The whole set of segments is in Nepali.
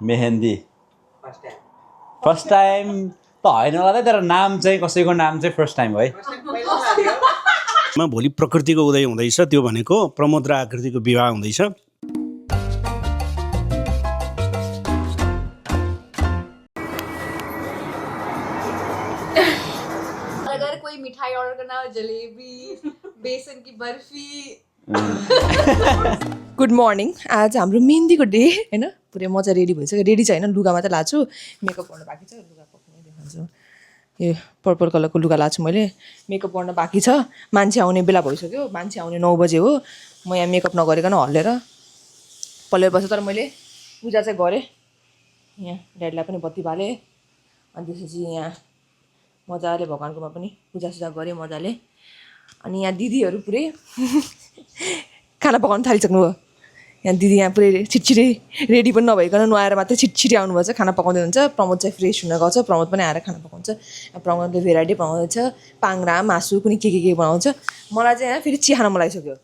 मेहेन्दी फर्स्ट टाइम त होइन होला तर नाम चाहिँ कसैको नाम चाहिँ फर्स्ट टाइम है भोलि प्रकृतिको उदय हुँदैछ त्यो भनेको प्रमोद र आकृतिको विवाह हुँदैछ अगर कोई मिठाई ऑर्डर करना हो जलेबी बेसन की बर्फी गुड मर्निङ आज हाम्रो मेहन्दीको डे होइन पुरै मजा रेडी भइसक्यो रेडी चाहिँ होइन लुगा मात्रै लाछु मेकअप गर्नु बाँकी छ लुगा पक्रिने देखाउँछु यो पर्पल कलरको लुगा लाछु मैले मेकअप गर्न बाँकी छ मान्छे आउने बेला भइसक्यो मान्छे आउने 9 बजे हो म यहाँ मेकअप नगरिकन हल्लेर पल्लेर बसेँ तर मैले पूजा चाहिँ गरेँ यहाँ ड्याडीलाई पनि बत्ती बालेँ अनि त्यसपछि यहाँ मजाले भगवान्कोमा पनि पूजासुजा गरेँ मजाले अनि यहाँ दिदीहरू पुरै खाना पकाउनु थालिसक्नु भयो यहाँ दिदी यहाँ पुरै छिटछिटै रेडी पनि नभइकन नुहाएर मात्रै छिटछिटै आउनुभएको छ खाना पकाउँदै हुन्छ प्रमोद चाहिँ फ्रेस हुन गएको छ प्रमोद पनि आएर खाना पकाउँछ प्रमोदले भेराइटी बनाउँछ पाङ्रा मासु कुनै के बनाउँछ मलाई चाहिँ यहाँ फेरि चिया खान मन लागिसक्यो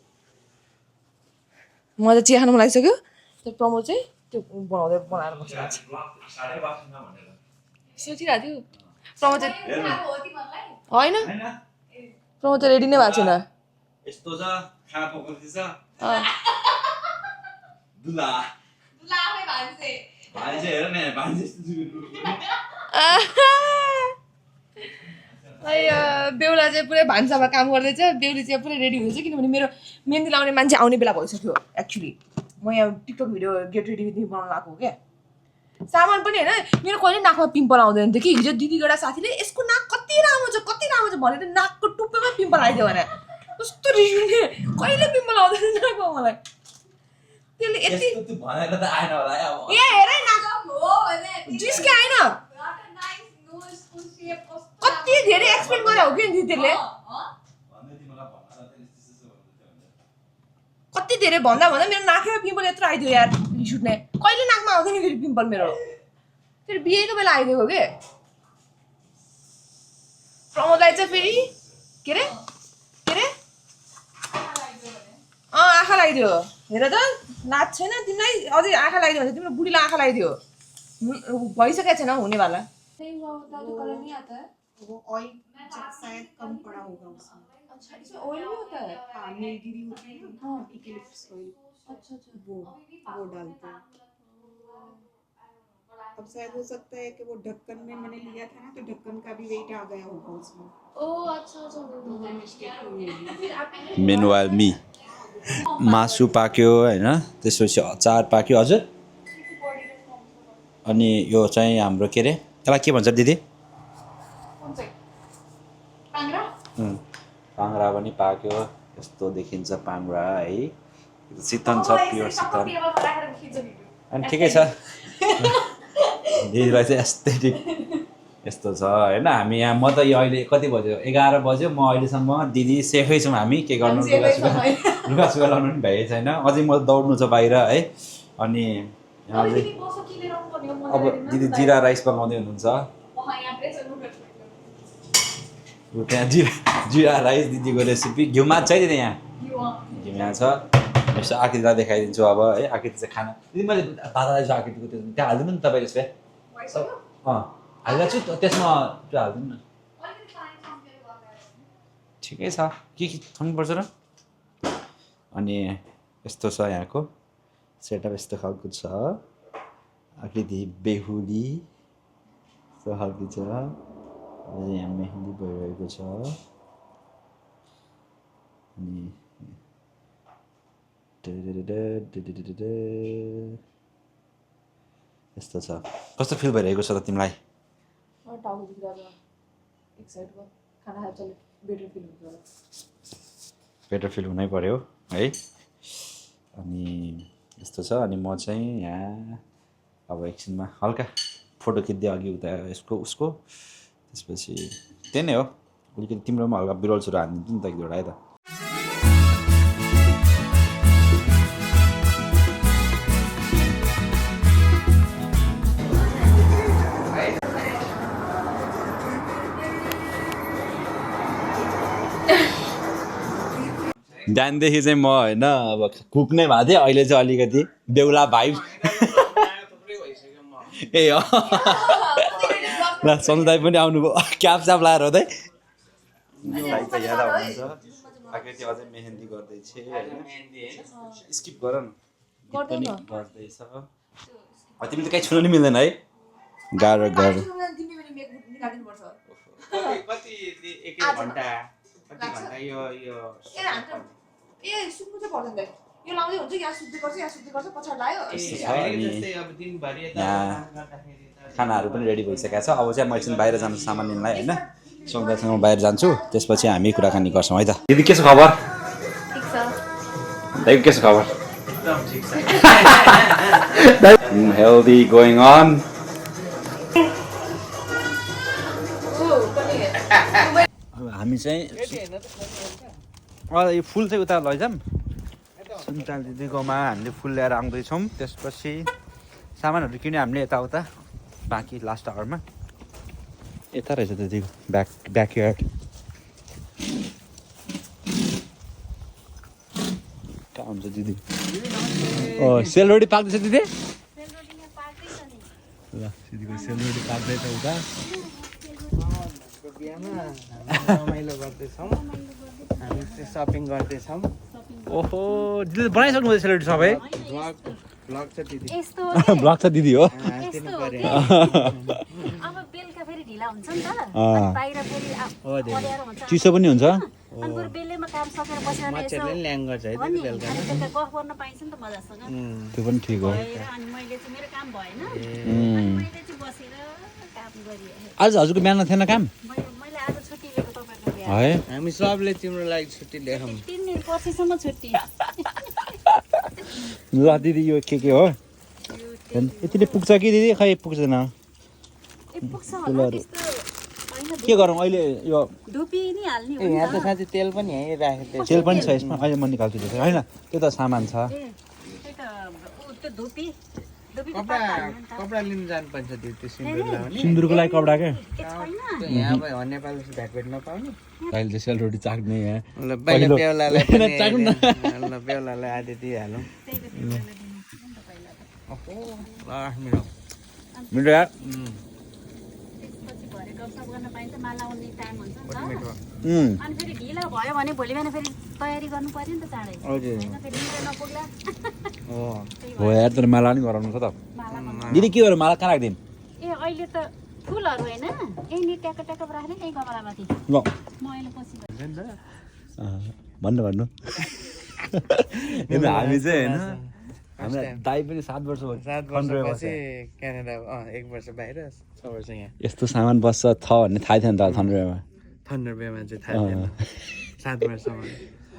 मलाई चाहिँ चिया खान मन लागिसक्यो तर प्रमोद चाहिँ त्यो बनाएर बसिरहेको छ सोचिरहेको थियो प्रमोद चाहिँ होइन प्रमोद चाहिँ रेडी नै भएको छैन यस्तो छ खाना पकाउँदैछ दुला भान्से हेर न भान्से बेहुला चाहिँ पुरै भान्सामा काम गर्दैछ बेहुली चाहिँ पुरै रेडी हुँदैछ किनभने मेरो मेहन्दी लाउने मान्छे आउने बेला भइसक्यो एक्चुली म यहाँ TikTok video get ready with me बनाउन लगाएको हो क्या सामान पनि होइन मेरो कहिले नाकमा पिम्पल आउँदैन थियो कि हिजो दिदीको एउटा साथीले यसको नाक कति राम्रो छ भनेर नाकको टुप्पोमा पिम्पल आइदियो भने कस्तो रिस उठ्ने कहिले पिम्पल आउँदैन नाकमा मलाई त्यसले यति भनेर त आएन होला अब ए हेर नाक जिस्के आएन कति धेरै एक्सप्लेन गरे हो कि दिदीले कति धेरै भन्दा मेरो नाकमा पिम्पल यत्रो आइदियो यार रिस उठ्ने कहिले नाकमा आउँदैन फेरि पिम्पल मेरो फेरि बिहेको बेला आइदिएको के प्रमोदलाई चाहिँ फेरि के अरे आँखा लगाइदियो हेर त नाच छैन तिमीलाई अझै आँखा लगाइदियो भने तिम्रो बुढीलाई आँखा लगाइदियो भइसकेको छैन हुनेवाला वो ऑयल शायद कम पड़ा होगा उसमें अच्छा इसमें ऑयल भी होता है हाँ नीलगिरी होती है ना हाँ इक्लिप्स ऑयल अच्छा वो डालते हैं अब शायद हो सकता है कि वो ढक्कन में मैंने लिया था ना तो ढक्कन का भी वेट आ गया होगा उसमें ओ अच्छा मिस्टेक हुई होगी मेनुअल मी मासु पाक्यो होइन त्यसपछि अचार पाक्यो हजुर अनि यो चाहिँ हाम्रो के अरे यसलाई के भन्छ दिदी पाङ्रा पनि पाक्यो यस्तो देखिन्छ पाङ्रा है शीतन छ प्योर शीतन अनि ठिकै छ दिदीलाई चाहिँ एस्थेटिक यस्तो छ होइन हामी यहाँ म त यो अहिले कति बज्यो 11 बज्यो म अहिलेसम्म दिदी सेफै छौँ हामी के गर्नु लुगासुगा लाउनु पनि भ्याइ छैन अझै म दौड्नु छ बाहिर है अनि अब दिदी जिरा राइस पकाउँदै हुनुहुन्छ त्यहाँ जिरा राइस दिदीको रेसिपी घिउ माछ छ दिदी यहाँ घिउ यहाँ छ यसो आकृतिलाई देखाइदिन्छु अब है आकृति चाहिँ खाना दिदी मैले भातलाई चाहिँ आकृतिको त्यो त्यहाँ हालिदिनु नि तपाईँले यसो हालिदिएको छु त्यसमा त्यो हालिदिनु न ठिकै छ के थन्नुपर्छ र अनि यस्तो छ यहाँको सेटअप यस्तो खालको छ आकृति बेहुली यस्तो खालको छ यहाँ मेहेन्दी भइरहेको छ अनि यस्तो छ कस्तो फिल भइरहेको छ त तिमीलाई बेटर फिल हुनै पर्यो है अनि यस्तो छ अनि म चाहिँ यहाँ अब एकछिनमा हल्का फोटो खिच्दै अघि उता यसको उसको त्यसपछि त्यही नै हो अलिकति तिम्रो पनि हल्का बिरल्सहरू हानिदिन्छु नि त एक-दुईवटा है त बिहानदेखि चाहिँ म होइन अब कुक नै भएको थिएँ अहिले चाहिँ अलिकति बेहुला भाइब ए ल सन्जु दाई पनि आउनुभयो क्याप स्याप लाएर हो दाइ दाइ त याद आउनुहुन्छ आकृति अझै मेहेन्दी गर्दैछ स्किप गर न गीत पनि गर्दैछ तिमीले कहीँ छुन नि मिल्दैन है गाह्रो गाह्रो कति एक घन्टा कति घन्टा यो यो लाउँदै हुन्छ यहाँ सुत्दै गर्छ पछाडि लाग्यो जस्तै अब दिनभरि खानाहरू पनि रेडी भइसकेको छ अब चाहिँ म एकछिन बाहिर जानु सामान लिनलाई होइन सौदासँग म बाहिर जान्छु त्यसपछि हामी कुराकानी गर्छौँ है त दिदी के छ खबर दाइको के छ खबर हेल्दी गोइङ अन हामी चाहिँ यो फुल चाहिँ उता लैजाऊँ सुन्ताल दिदीकोमा हामीले फुल ल्याएर आउँदैछौँ त्यसपछि सामानहरू किन्यो हामीले यताउता बाँकी लास्ट आवरमा यता रहेछ दिदीको ब्याकयार्ड कहाँ हुन्छ दिदी सेलरोटी पाक्दैछ दिदी ल दिदीको सेलरोटी पाक्दैछ उता रमाइलो गर्दैछौँ हामी चाहिँ सपिङ गर्दैछौँ ओहो दिदी बनाइसक्नु भयो सेलरोटी सबै ब्लग छ दिदी ब्लग छ दिदी हो अब बेलुका फेरि ढिला हुन्छ नि त बाहिर फेरि परियारो हुन्छ चिसो पनि हुन्छ अनि बरु बेलैमा काम सकेर बसेर मान्छेहरूले ल्याङ गर्छ है हो नि अनि बेलुका गफ गर्न पाइन्छ नि त मजासँग त्यो पनि ठिक हो भएर अनि मैले चाहिँ मेरो काम भएन अनि मैले चाहिँ बसेर काम गरिरहेँ आज हजुरको बिहान थिएन काम मैले आज छुट्टी लिएको तपाईँको बिहा है हामी सबले तिम्रो लागि छुट्टी लिएछौँ 3 दिन पर्सिसम्म छुट्टी ल दिदी यो के हो यतिले पुग्छ कि दिदी खै पुग्दैन पुग्छ होला त्यस्तो होइन के गरौँ अहिले यो धुपी नि हाल्ने हो यहाँ त साँच्चै तेल पनि यहीँ राखेको तेल पनि छ यसमा अहिले म निकाल्छु त्यो होइन त्यो त सामान छ त्यही त त्यो धुपी धुपीको कपडा पत्ता हाल्नु नि त कपडा लिनु जानुपर्छ त्यो सिन्दुर लाउने सिन्दुरको लागि कपडा क्या ए छैन यहाँ अब नेपाल भेटमा पाउने अहिले चाहिँ सेलरोटी चाख्ने यहाँ ल पहिला बेहुलालाई पनि चाख्नु न ल बेहुलालाई आधी दिइहालौँ त्यही त त्यसलाई दिनु नि त पहिला त ल मेरो मिठो यार त्यसपछि भरे गफसफ गर्न पाइन्छ माला आउने टाइम हुन्छ नि त उम्, अनि फेरि ढिला भयो भने भोलि बिहान फेरि तयारी गर्नु पर्यो नि त चाँडै हजुर होइन फेरि मिलेर नपुग्ला हो हो यार तर माला पनि गराउनु छ त माला दिदी के गर्नु माला कहाँ राखिदिनु ए अहिले त फुलहरू होइन यहीँ ट्याक ट्याक राख्ने यहीँ गमलामाथि ल म अहिले पछि भन्नु हामी चाहिँ होइन हामीलाई दाइ पनि 7 वर्ष भयो 7 वर्षपछि क्यानाडा 1 वर्ष बाहिर 6 वर्ष यहाँ यस्तो सामान बस्छ छ भन्ने थाहा थिएन त थन्ड्रेमा थन्डर बेमा चाहिँ थाहा थिएन 7 वर्षमा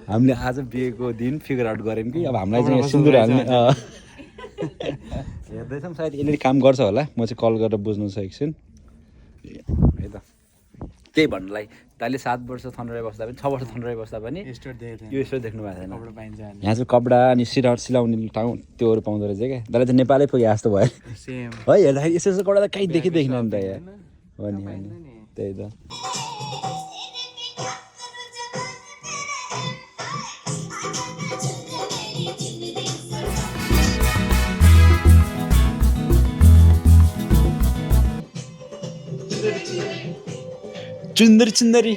हामीले आज बिहेको दिन फिगर आउट गऱ्यौँ कि अब हामीलाई चाहिँ सिन्दुर हाल्ने हेर्दैछौँ सायद यसले काम गर्छ होला म चाहिँ कल गरेर बुझ्नु छ एकछिन है त त्यही भन्नुलाई दाइले 7 वर्ष थन्ड्रे बस्दा पनि 6 वर्ष थन्ड्रे बस्दा पनि स्टोर देखेको यो यसो देख्नु भएको छैन कपडा पाइन्छ यहाँ चाहिँ कपडा अनि सिलाउने ठाउँ त्योहरू पाउँदो रहेछ क्या दाइले त नेपालै पुगे जस्तो भयो सेम है हेर्दाखेरि यस्तो यस्तो कपडा त कहीँ देखिँदैन नि त यहाँ हो नि त्यही त चुन्दरी चुन्दरी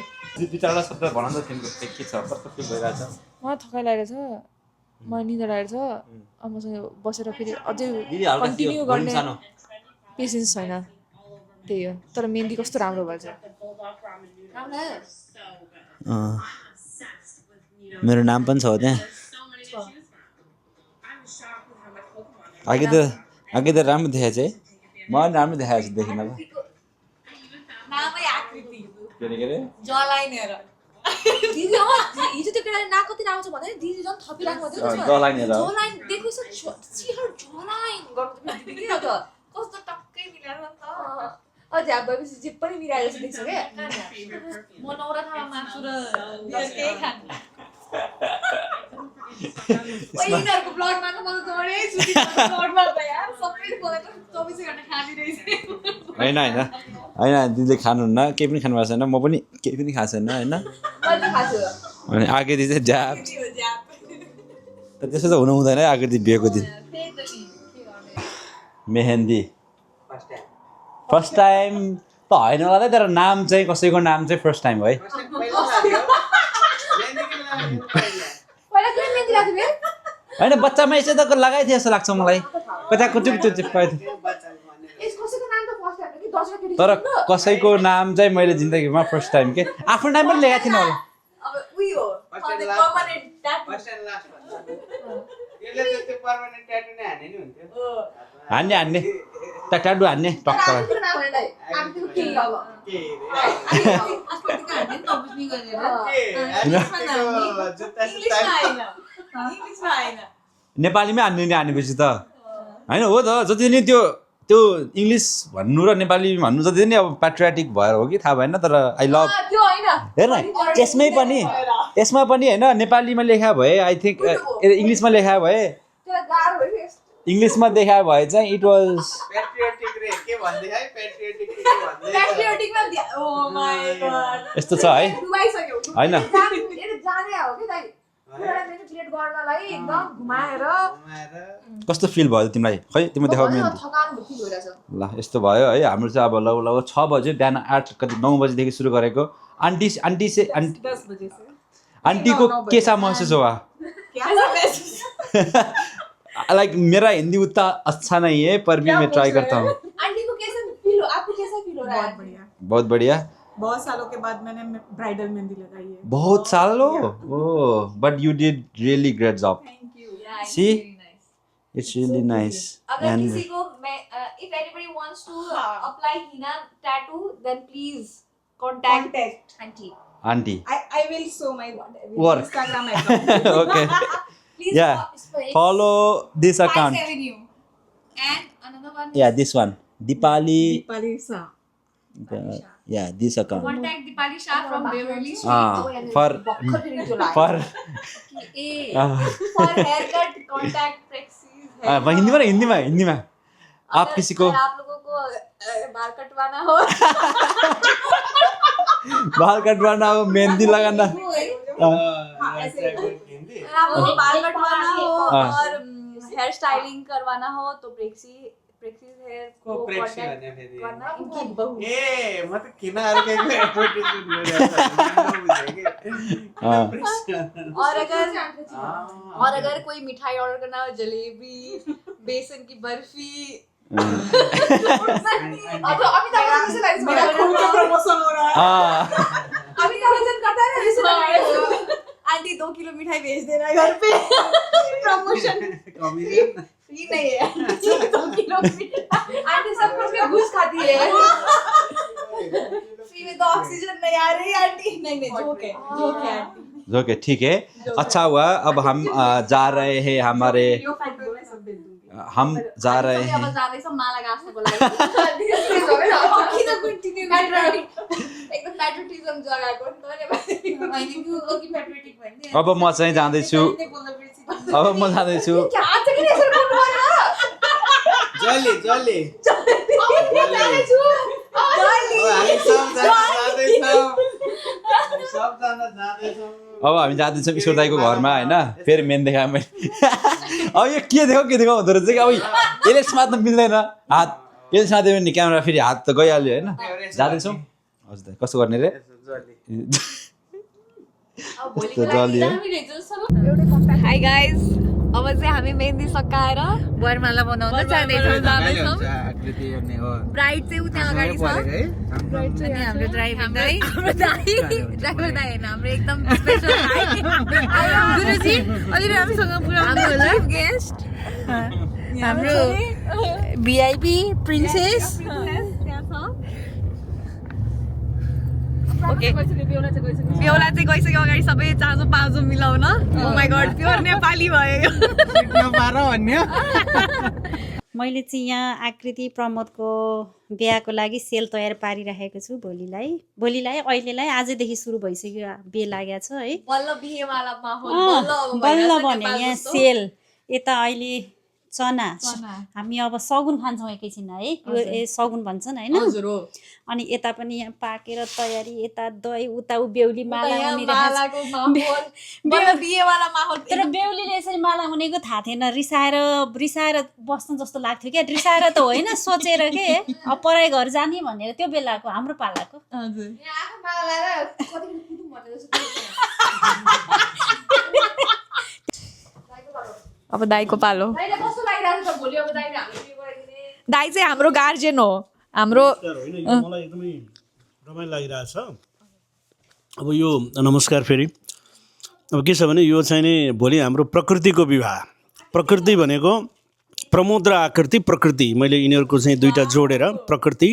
बिचरा शब्द भन त तिम्रो के छ कस्तो फिल भइरहेछ मलाई थकाइ लागेको छ मलाई निद्रा लागेको छ अब मसँग बसेर फेरि अझै दिदी हल्का कन्टिन्यू भोल्युम गर्ने सानो पेसेन्स छैन त्यही हो तर मेहन्दी कस्तो राम्रो भएछ मेरो नाम पनि छ हो त्यहाँ अघि त राम्रो देखाएको छ है मलाई राम्रो देखाएको छ देखिन अब के अरे जलाइनेर दिदी हिजो त्यो केटाले नाक कति राम्रो छ भने दिदी झन् थपिराख्नु थियो जलाइनेर जलाइन देखो चिहर जलाइन गर्नु त दिदी के हो त कस्तो टक्कै मिलाएर नि त अझै अब भएपछि जे पनि मिलाएर जस्तो देख्छ क्या म नौरथामा मासु र केही खानु यिनीहरूको ब्लडमा त म त दौडै छुट्टी ब्लडमा त यार सबै बोलेको 24 घण्टा खाँदिरहेछ होइन दिदीले खानुहुन्न केही पनि खानुभएको छैन म पनि केही पनि खाएको छैन होइन अनि आकृति चाहिँ ज्याप तर त्यसो त हुनु हुँदैन है आकृति बिहेको दिन मेहेन्दी फर्स्ट टाइम त होइन होला त, तर नाम चाहिँ कसैको नाम चाहिँ फर्स्ट टाइम हो है। होइन बच्चामा यसो त लगाइथियो जस्तो लाग्छ मलाई, कताको चुप पाइथ्यो, तर कसैको नाम चाहिँ मैले जिन्दगीमा फर्स्ट टाइम के आफ्नो नाम पनि लेखेको थिइनँ होला। हान्ने ट्याटु हान्ने टक्क नेपालीमै हान्ने नि हानेपछि त होइन हो त। जति नि त्यो इङ्ग्लिस भन्नु र नेपाली भन्नु जति नि अब पेट्रियाटिक भएर हो कि थाहा भएन, तर आई लभ हेर्न यसमा पनि होइन नेपालीमा लेखा भए आई थिङ्क इङ्ग्लिसमा लेखा भए इङ्ग्लिसमा देखा भए चाहिँ इट वाज यस्तो छ है होइन। कस्तो फिल भयो तिमीलाई, खै तिमी देखाउ ल यस्तो भयो है। हाम्रो चाहिँ अब लगभग 6 बज्यो, बिहान 8 कति 9 बजीदेखि सुरु गरेको। आन्टीको कैसा महसुस हुआ? लाइक मेरा हिंदी उतना अच्छा नहीं है पर भी मैं ट्राई करता हूँ। आंटी को कैसा फील हो, आपको कैसा फील हो रहा है? बहुत बढ़िया। बहुत बढ़िया। बहुत सालों के बाद मैंने ब्राइडल मेहंदी लगाई है। बहुत सालों? ओह, but you did really great job. Thank you. Yeah, it's See? really nice. It's really nice. अगर And किसी को if anybody wants to apply henna tattoo, then please contact auntie. auntie. I will show my Work. Instagram account. Okay. Please Yeah. Follow this account. Avenue. And another one. Yeah, this one. Deepali. Dipali Shah. Yeah, this account. Contact Deepali Shah from Beverly Street. For for haircut, contact Prexis. Hindi में आप किसी को आप लोगों को बाल कटवाना हो, बाल कटवाना हो, मेहंदी लगाना, आप लोगों को बाल कटवाना हो और हेयर स्टाइलिंग करवाना हो तो प्रेक्सी हेयर को कांटेक्ट करना। इनकी बहू मतलब किनारे के एडवर्टाइजमेंट हो रहा और अगर कोई मिठाई ऑर्डर करना हो, जलेबी, बेसन की बर्फी, मेरा खून का प्रमोशन हो रहा है। अमिताभ बच्चन करता है ना, आंटी 2 किलो मिठाई भेज देना घर पे। प्रमोशन कॉमेडियन फ्री नहीं है, 2 किलो मिठाई आंटी सब कुछ में घुस खाती है। फ्री में तो ऑक्सीजन नहीं आ रही आंटी। नहीं जोक है आंटी। ओके ठीक है, अच्छा हुआ। अब हम जा रहे हैं हमारे हम जा रहे हैं अब जाँदैछौँ माला गाँस्नको लागि। किन कन्टिन्यू एकदम प्याट्रियोटिजम जगाको नि त नि। अब म चाहिँ जाँदैछु, अब म जाँदैछु। जल्दी जल्दी अब हामी जाँदैछौँ ईश्वर दाईको घरमा होइन, फेरि मेन देखाएँ मैले। अब यो के देखो हुँदो रहेछ कि अब यसले समात्न मिल्दैन, हात यसले समात्यो भने क्यामेरा फेरि हात त गइहाल्यो होइन। जाँदैछौँ हजुर कस्तो गर्ने रे हाई गाइज, अब चाहिँ हामी मेहन्दी सकाएर वरमाला बनाउन जाँदैछौँ। ब्राइड चाहिँ उता अगाडि छ, अनि हाम्रो ड्राइभर दाइ होइन, हाम्रो एकदम स्पेसल गुरुजी अलि राम्रोसँग पुऱ्याउनु होला। गेस्ट हाम्रो भिआइपी प्रिन्सेस ओके, बेहुला चाहिँ गइसक्यो अगाडि, सबै चाँजो पाँजो मिलाउन। ओ माई गॉड, प्योर नेपाली भयो। मैले चाहिँ यहाँ आकृति प्रमोदको बिहाको लागि सेल तयार पारिराखेको छु। भोलिलाई अहिलेलाई आजदेखि सुरु भइसक्यो, बे लागेको छ है। बल्ल बिहेवाला माहौल बल्ल भने यहाँ सेल यता अहिले चना हामी अब सगुन खान्छौँ एकैछिन है यो सगुन भन्छन् होइन अनि यता पनि यहाँ पाकेर तयारी यता दही उता बेहुली माला तर बेहुलीले यसरी माला हुनेको थाहा थिएन रिसाएर बस्नु जस्तो लाग्थ्यो क्या रिसाएर त होइन सोचेर के अब पराई घर जाने भनेर त्यो बेलाको हाम्रो पालाको अब दाइको पालो दाइ चाहिँ हाम्रो गार्जियन हो हाम्रो मलाई एकदमै रमाइलो लागिरहेछ अब यो नमस्कार फेरि अब के छ भने यो चाहिँ नि भोलि हाम्रो प्रकृतिको विवाह प्रकृति भनेको प्रमोद र आकृति प्रकृति मैले यिनीहरूको चाहिँ दुईवटा जोडेर प्रकृति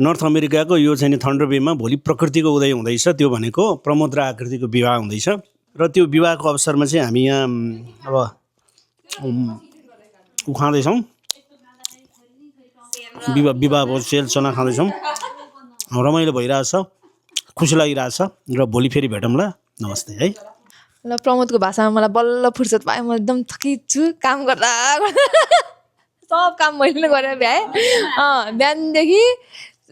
नर्थ अमेरिकाको यो चाहिँ नि थन्डर बेमा भोलि प्रकृतिको उदय हुँदैछ त्यो भनेको प्रमोद र आकृतिको विवाह हुँदैछ र त्यो विवाहको अवसरमा चाहिँ हामी यहाँ अब खाँदैछौँ विवाह भयो सेल चना खाँदैछौँ रमाइलो भइरहेछ खुसी लागिरहेछ र भोलि फेरि भेटौँला नमस्ते है ल प्रमोदको भाषामा मलाई बल्ल फुर्सद पाएँ म एकदम थकित छु काम गर्दा सब काम मैले नै गरेर भ्याएँ बिहानदेखि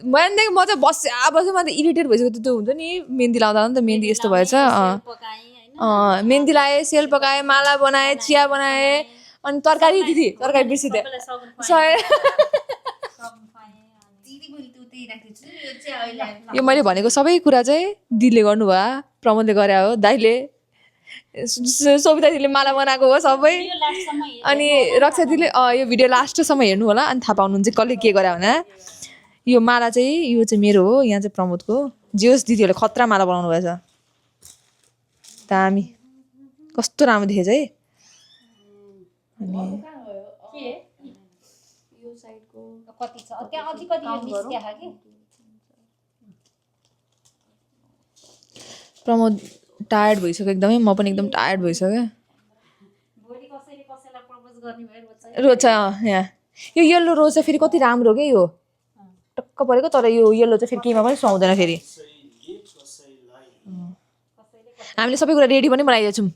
म चाहिँ बस्या म त इरिटेट भइसक्यो त्यो हुन्छ नि मेहन्दी लाउँदा नि त मेहन्दी यस्तो भएछ मेहन्दी लगाएँ सेल पकाएँ माला बनाएँ चिया बनाएँ अनि तरकारी दिदी तरकारी बिर्सिदिएँ यो मैले भनेको सबै कुरा चाहिँ दिदीले गर्नुभयो प्रमोदले गरे हो दाइले सोभिता दिदीले माला बनाएको हो सबै अनि रक्षा दिदीले यो भिडियो लास्टसम्म हेर्नु होला अनि थाहा पाउनुहुन्छ कसले के गरे भने यो माला चाहिँ यो चाहिँ मेरो हो यहाँ चाहिँ प्रमोदको जे होस् दिदीहरूले खतरा माला बनाउनु भएछ दामी कस्तो राम्रो देखेछ है अनि प्रमोद टायर्ड भइसक्यो एकदमै म पनि एकदम टायर्ड भइसक्यो रोज यहाँ यो येल्लो रोज चाहिँ फेरि कति राम्रो हो क्या यो टक्क परेको तर यो येल्लो चाहिँ फेरि केहीमा पनि सुहाउँदैन फेरि हामीले सबै कुरा रेडी पनि बनाइदिएको छौँ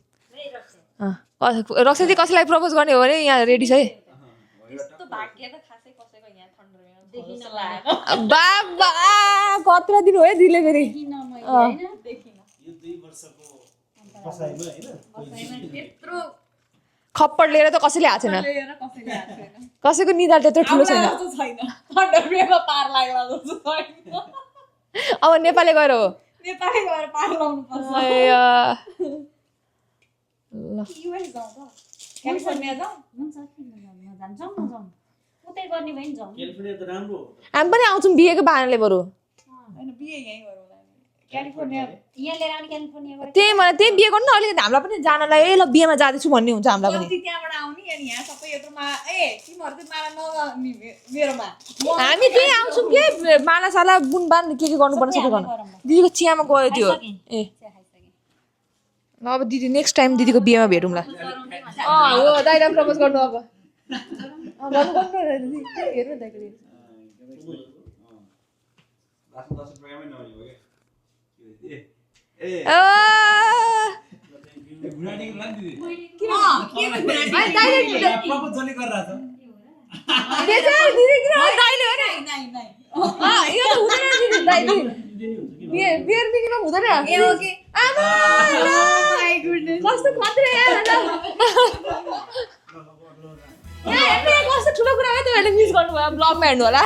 रक्षा चाहिँ कसैलाई प्रपोज गर्ने हो भने यहाँ रेडी छ है बाबा कत्रा दिन हो है दिदीले फेरि खप्पड लिएर त कसैले आएको छैन कसैको निधार त्यत्रो ठुलो छैन अब नेपाली गएर हो हामी पनि आउँछौँ बिहेको बहानाले बरु त्यही मलाई त्यही बिहे गर्नु न अलिकति हामीलाई पनि जानलाई ए ल बिहेमा जाँदैछु भन्ने हुन्छ हामीलाई पनि हामी त्यही आउँछौँ कि मालासाला बुनबान के गर्नुपर्ने सबै गर्नु दिदीको चियामा गयो त्यो ए ल अब दिदी नेक्स्ट टाइम दिदीको बिहेमा भेटौँला हो दाइलाई प्रपोज गर्नु अब हेर्नु कस्तो ठुलो कुरा हो त्यो मिस गर्नुभयो ब्लगमा हेर्नु होला